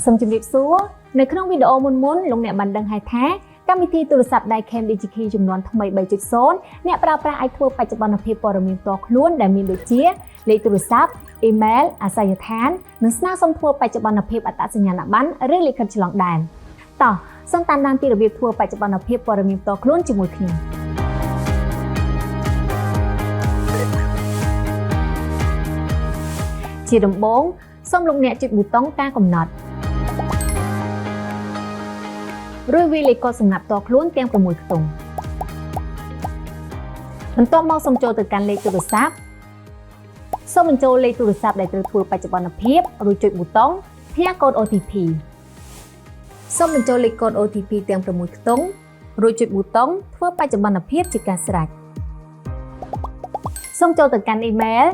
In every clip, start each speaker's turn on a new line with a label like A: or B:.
A: សូមជម្រាបសួរនៅក្នុងវីដេអូមុនលោកអ្នកបានដឹងហើយថាកម្មវិធីទូរស័ព្ទ Dicam DigiKey ចំនួនថ្មី 3.0 អ្នកប្រើប្រាស់អាចធ្វើបច្ចុប្បន្នភាពព័ត៌មានផ្ទាល់ខ្លួនដែលមានដូចជាលេខទូរស័ព្ទ Email អាសយដ្ឋាននិងស្នើសុំធ្វើបច្ចុប្បន្នភាពអត្តសញ្ញាណប័ណ្ណឬលិខិតឆ្លងដែនតោះសូមតាមដានពីរបៀបធ្វើបច្ចុប្បន្នភាពព័ត៌មានផ្ទាល់ខ្លួនជាមួយខ្ញុំជាដំបូងសូមលោកអ្នកចុចប៊ូតុងការកំណត់រួចវាលេខកូដសម្ងាត់ផ្ទាល់ខ្លួនទាំង6ខ្ទង់បន្ទាប់មកសូមចូលទៅកាន់លេខទូរស័ព្ទសូមបញ្ចូលលេខទូរស័ព្ទដែលត្រូវធ្វើបច្ចុប្បន្នភាពរួចចុចប៊ូតុងផ្ញើកូដ OTP សូមបញ្ចូលលេខកូដ OTP ទាំង6ខ្ទង់រួចចុចប៊ូតុងធ្វើបច្ចុប្បន្នភាពជាការស្រេចសូមចូលទៅកាន់ Email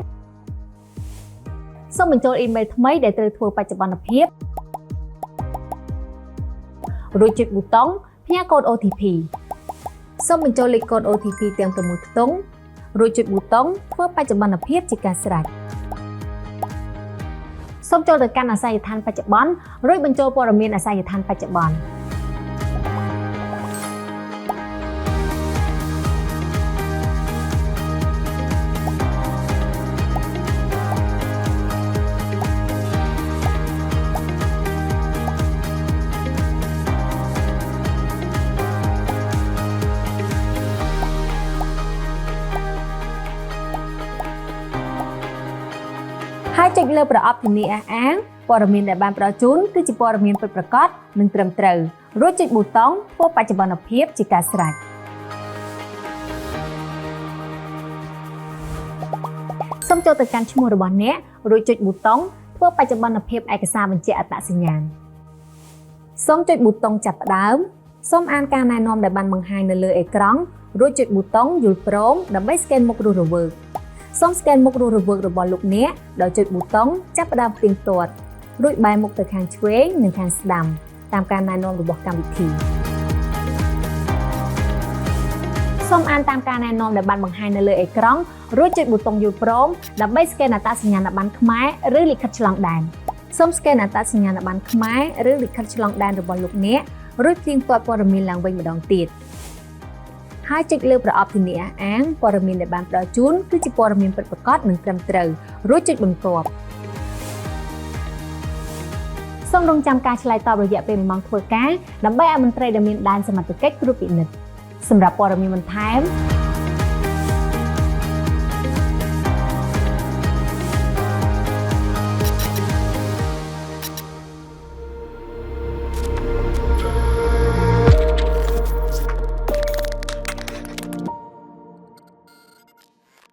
A: សូមបញ្ចូល Email ថ្មីដែលត្រូវធ្វើបច្ចុប្បន្នភាពរួចចុចប៊ូតុងផ្ញើកូដ OTP សូមបញ្ចូលលេខកូដ OTP ទាំង6ខ្ទង់រួចចុចប៊ូតុងធ្វើបច្ចុប្បន្នភាពជាការស្រេចសូមចូលទៅកាន់អាសយដ្ឋានបច្ចុប្បន្នរួចបញ្ចូលព័ត៌មានអាសយដ្ឋានបច្ចុប្បន្នហើយចុចលើប្រអប់ធានាអះអាងព័ត៌មានដែលបានផ្ដល់ជូនគឺជាព័ត៌មានពិតប្រាកដនិងត្រឹមត្រូវរួចចុចប៊ូតុងធ្វើបច្ចុប្បន្នភាពជាការស្រេចសូមចូលទៅកាន់ឈ្មោះរបស់អ្នករួចចុចប៊ូតុងធ្វើបច្ចុប្បន្នភាពឯកសារបញ្ជាក់អត្តសញ្ញាណសូមចុចប៊ូតុងចាប់ផ្ដើមសូមអានការណែនាំដែលបានបង្ហាញនៅលើអេក្រង់រួចចុចប៊ូតុងយល់ព្រមដើម្បីស្កេនមុខរស់រវើកសូមស្កេនមុខរស់រវើករបស់លោកអ្នកដោយចុចប៊ូតុងចាប់ផ្ដើមផ្ទៀងផ្ទាត់រួចបែរមុខទៅខាងឆ្វេងនិងខាងស្ដាំតាមការណែនាំរបស់កម្មវិធីសូមអានតាមការណែនាំដែលបានបង្ហាញនៅលើអេក្រង់រួចចុចប៊ូតុងយល់ព្រមដើម្បីស្កេនអត្តសញ្ញាណប័ណ្ណខ្មែរឬលិខិតឆ្លងដែនសូមស្កេនអត្តសញ្ញាណប័ណ្ណខ្មែរឬលិខិតឆ្លងដែនរបស់លោកអ្នករួចផ្ទៀងផ្ទាត់ព័ត៌មានឡើងវិញម្ដងទៀតហើយចុចលើប្រអប់ធានាអះអាងព័ត៌មានដែលបានផ្ដល់ជូនគឺជាព័ត៌មានពិតប្រាកដនិងត្រឹមត្រូវរួចចុចបន្ទាប់សូមរងចាំការឆ្លើយតបរយៈពេល1ម៉ោងធ្វើការដើម្បីឲ្យមន្ត្រីដែលមានដែនសមត្ថកិច្ចត្រួតពិនិត្យសម្រាប់ព័ត៌មានបន្ថែម